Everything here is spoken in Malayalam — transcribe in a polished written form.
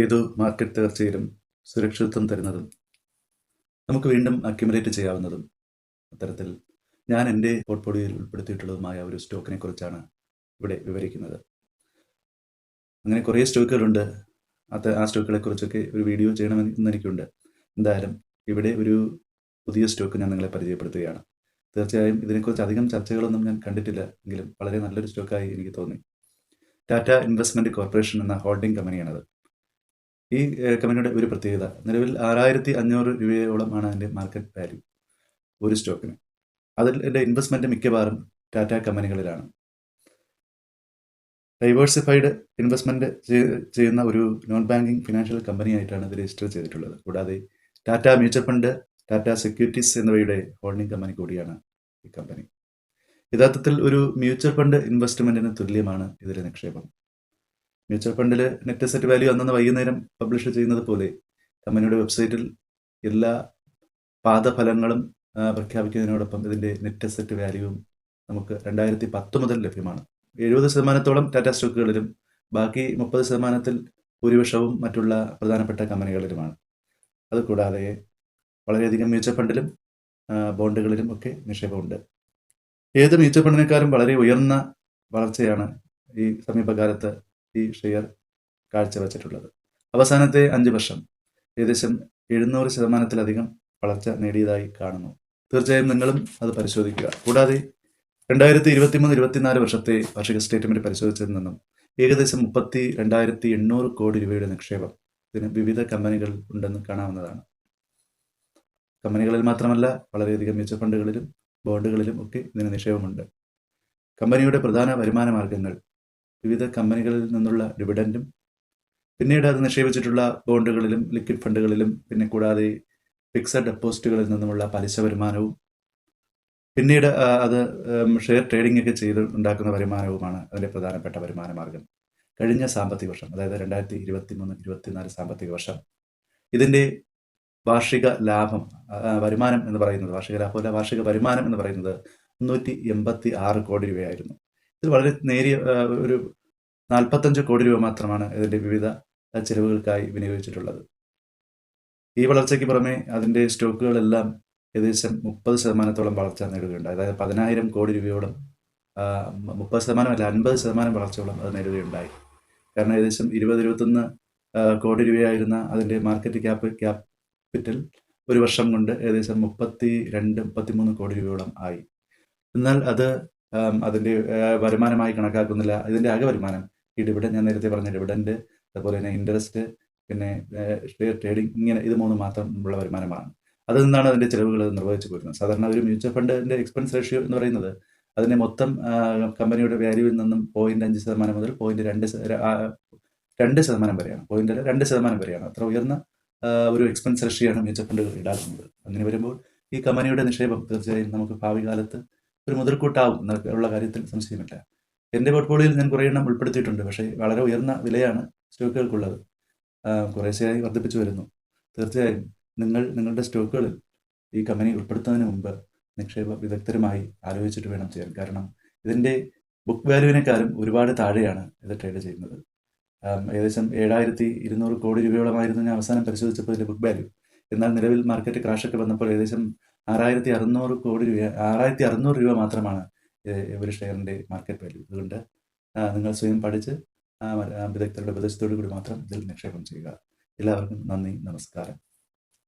ഏതു മാർക്കറ്റ് തകർച്ചയിലും സുരക്ഷിതത്വം തരുന്നതും നമുക്ക് വീണ്ടും അക്യുമുലേറ്റ് ചെയ്യാവുന്നതും അത്തരത്തിൽ ഞാൻ എൻ്റെ പോർട്ട്ഫോളിയോയിൽ ഉൾപ്പെടുത്തിയിട്ടുള്ളതുമായ ഒരു സ്റ്റോക്കിനെ കുറിച്ചാണ് ഇവിടെ വിവരിക്കുന്നത്. അങ്ങനെ കുറേ സ്റ്റോക്കുകളുണ്ട്. ആ സ്റ്റോക്കുകളെ കുറിച്ചൊക്കെ ഒരു വീഡിയോ ചെയ്യണമെന്ന് എനിക്കുണ്ട്. എന്തായാലും ഇവിടെ ഒരു പുതിയ സ്റ്റോക്ക് ഞാൻ നിങ്ങളെ പരിചയപ്പെടുത്തുകയാണ്. തീർച്ചയായും ഇതിനെക്കുറിച്ച് അധികം ചർച്ചകളൊന്നും ഞാൻ കണ്ടിട്ടില്ല, എങ്കിലും വളരെ നല്ലൊരു സ്റ്റോക്കായി എനിക്ക് തോന്നി. ടാറ്റ ഇൻവെസ്റ്റ്മെൻറ്റ് കോർപ്പറേഷൻ എന്ന ഹോൾഡിംഗ് കമ്പനിയാണത്. ഈ കമ്പനിയുടെ ഒരു പ്രത്യേകത, നിലവിൽ 6500 രൂപയോളമാണ് അതിൻ്റെ മാർക്കറ്റ് വാല്യൂ ഒരു സ്റ്റോക്കിന്. അതിൽ എൻ്റെ ഇൻവെസ്റ്റ്മെൻറ്റ് മിക്കവാറും ടാറ്റ കമ്പനികളിലാണ്. ഡൈവേഴ്സിഫൈഡ് ഇൻവെസ്റ്റ്മെൻറ്റ് ചെയ്യുന്ന ഒരു നോൺ ബാങ്കിങ് ഫിനാൻഷ്യൽ കമ്പനിയായിട്ടാണ് ഇത് രജിസ്റ്റർ ചെയ്തിട്ടുള്ളത്. കൂടാതെ Tata mutual fund, Tata securities എന്നിവയുടെ ഹോൾഡിംഗ് കമ്പനി കൂടിയാണ് ഈ കമ്പനി. യഥാർത്ഥത്തിൽ ഒരു മ്യൂച്വൽ ഫണ്ട് ഇൻവെസ്റ്റ്മെൻറ്റിന് തുല്യമാണ് ഇതിലെ നിക്ഷേപം. മ്യൂച്വൽ ഫണ്ടിൽ നെറ്റ് അസറ്റ് വാല്യൂ അന്നന്ന് വൈകുന്നേരം പബ്ലിഷ് ചെയ്യുന്നത് പോലെ കമ്പനിയുടെ വെബ്സൈറ്റിൽ എല്ലാ പാദഫലങ്ങളും പ്രഖ്യാപിക്കുന്നതിനോടൊപ്പം ഇതിൻ്റെ നെറ്റ് അസറ്റ് വാല്യൂവും നമുക്ക് 2010 മുതൽ ലഭ്യമാണ്. 70% ടാറ്റ സ്റ്റോക്കുകളിലും ബാക്കി 30% ഭൂരിപക്ഷവും മറ്റുള്ള പ്രധാനപ്പെട്ട കമ്പനികളിലുമാണ്. അതുകൂടാതെ വളരെയധികം മ്യൂച്വൽ ഫണ്ടിലും ബോണ്ടുകളിലും ഒക്കെ നിക്ഷേപമുണ്ട്. ഏത് മ്യൂച്വൽ ഫണ്ടിനേക്കാളും വളരെ ഉയർന്ന വളർച്ചയാണ് ഈ സമീപകാലത്ത് ഈ ഷെയർ കാഴ്ചവെച്ചിട്ടുള്ളത്. അവസാനത്തെ 5 വർഷം ഏകദേശം 700% വളർച്ച നേടിയതായി കാണുന്നു. തീർച്ചയായും നിങ്ങളും അത് പരിശോധിക്കുക. കൂടാതെ 2023-24 വർഷത്തെ വാർഷിക സ്റ്റേറ്റ്മെന്റ് പരിശോധിച്ചതിൽ നിന്നും ഏകദേശം 32,800 കോടി രൂപയുടെ നിക്ഷേപം ഇതിന് വിവിധ കമ്പനികൾ ഉണ്ടെന്ന് കാണാവുന്നതാണ്. കമ്പനികളിൽ മാത്രമല്ല, വളരെയധികം മ്യൂച്വൽ ഫണ്ടുകളിലും ബോണ്ടുകളിലും ഒക്കെ ഇതിന് നിക്ഷേപമുണ്ട്. കമ്പനിയുടെ പ്രധാന വരുമാന മാർഗങ്ങൾ വിവിധ കമ്പനികളിൽ നിന്നുള്ള ഡിവിഡൻഡും പിന്നീട് അത് നിക്ഷേപിച്ചിട്ടുള്ള ബോണ്ടുകളിലും ലിക്വിഡ് ഫണ്ടുകളിലും പിന്നെ കൂടാതെ ഫിക്സഡ് ഡെപ്പോസിറ്റുകളിൽ നിന്നുമുള്ള പലിശ വരുമാനവും പിന്നീട് അത് ഷെയർ ട്രേഡിംഗ് ഒക്കെ ചെയ്ത് ഉണ്ടാക്കുന്ന വരുമാനവുമാണ് അതിൻ്റെ പ്രധാനപ്പെട്ട വരുമാന മാർഗം. കഴിഞ്ഞ സാമ്പത്തിക വർഷം, അതായത് 2023-24 സാമ്പത്തിക വർഷം ഇതിൻ്റെ വാർഷിക ലാഭം വരുമാനം എന്ന് പറയുന്നത്, വാർഷിക ലാഭമല്ല, വാർഷിക വരുമാനം എന്ന് പറയുന്നത് 386 കോടി രൂപയായിരുന്നു. ഇത് വളരെ നേരിയ ഒരു 45 കോടി രൂപ മാത്രമാണ് ഇതിൻ്റെ വിവിധ ചെലവുകൾക്കായി വിനിയോഗിച്ചിട്ടുള്ളത്. ഈ വളർച്ചയ്ക്ക് പുറമെ അതിൻ്റെ സ്റ്റോക്കുകളെല്ലാം ഏകദേശം 30% വളർച്ച നേടുകയുണ്ടായി. അതായത് 10,000 കോടി രൂപയോളം, 30% അല്ല 50% വളർച്ചയോളം അത് നേടുകയുണ്ടായി. കാരണം ഏകദേശം 20-21 കോടി രൂപയായിരുന്ന അതിൻ്റെ മാർക്കറ്റ് ക്യാപിറ്റൽ ഒരു വർഷം കൊണ്ട് ഏകദേശം 32-33 കോടി രൂപയോളം ആയി. എന്നാൽ അത് അതിൻ്റെ വരുമാനമായി കണക്കാക്കുന്നില്ല. ഇതിൻ്റെ ആകെ വരുമാനം ഈ ഡിവിഡൻഡ്, ഞാൻ നേരത്തെ പറഞ്ഞ ഡിവിഡൻഡ്, അതുപോലെ തന്നെ ഇൻട്രസ്റ്റ്, പിന്നെ ഷെയർ ട്രേഡിംഗ്, ഇങ്ങനെ ഇത് 3 മാത്രം ഉള്ള വരുമാനമാണ്. അതിൽ നിന്നാണ് അതിൻ്റെ ചിലവുകൾ നിർവഹിച്ചു പോരുന്നത്. സാധാരണ ഒരു മ്യൂച്വൽ ഫണ്ടിൻ്റെ എക്സ്പെൻസ് റേഷ്യോ എന്ന് പറയുന്നത് അതിൻ്റെ മൊത്തം കമ്പനിയുടെ വാല്യൂവിൽ നിന്നും 0.5% മുതൽ 2% വരെയാണ്. 2% വരെയാണ്. അത്ര ഉയർന്ന ഒരു എക്സ്പെൻസ് റേഷ്യോയാണ് മ്യൂച്വൽ ഫണ്ടുകൾ ഈടാക്കുന്നത്. അങ്ങനെ വരുമ്പോൾ ഈ കമ്പനിയുടെ നിക്ഷേപം തീർച്ചയായും നമുക്ക് ഭാവി കാലത്ത് ഒരു മുതൽക്കൂട്ടാവും എന്നുള്ള കാര്യത്തിൽ സംശയമില്ല. എൻ്റെ പോർട്ട്ഫോളിയോയിൽ ഞാൻ കുറേ എണ്ണം ഉൾപ്പെടുത്തിയിട്ടുണ്ട്. പക്ഷേ വളരെ ഉയർന്ന വിലയാണ് സ്റ്റോക്കുകൾക്കുള്ളത്. കുറേശ്ശെയായി വർദ്ധിപ്പിച്ചു വരുന്നു. തീർച്ചയായും നിങ്ങളുടെ സ്റ്റോക്കുകളിൽ ഈ കമ്പനി ഉൾപ്പെടുത്തുന്നതിന് മുമ്പ് നിക്ഷേപ വിദഗ്ധരുമായി ആലോചിച്ചിട്ട് വേണം ചെയ്യാൻ. കാരണം ഇതിൻ്റെ ബുക്ക് വാല്യൂവിനേക്കാളും ഒരുപാട് താഴെയാണ് ഇത് ട്രേഡ് ചെയ്യുന്നത്. ഏകദേശം 7,200 കോടി രൂപയോളമായിരുന്നു ഞാൻ അവസാനം പരിശോധിച്ചപ്പോൾ ഇതിൻ്റെ ബുക്ക് വാല്യൂ. എന്നാൽ നിലവിൽ മാർക്കറ്റ് ക്രാഷൊക്കെ വന്നപ്പോൾ ഏകദേശം 6,600 രൂപ മാത്രമാണ് ഒരു ഷെയറിൻ്റെ മാർക്കറ്റ് വാല്യൂ. അതുകൊണ്ട് നിങ്ങൾ സ്വയം പഠിച്ച് വിദഗ്ധരുടെ ഉപദേശത്തോടു കൂടി മാത്രം ഇതിൽ നിക്ഷേപം ചെയ്യുക. എല്ലാവർക്കും നന്ദി, നമസ്കാരം.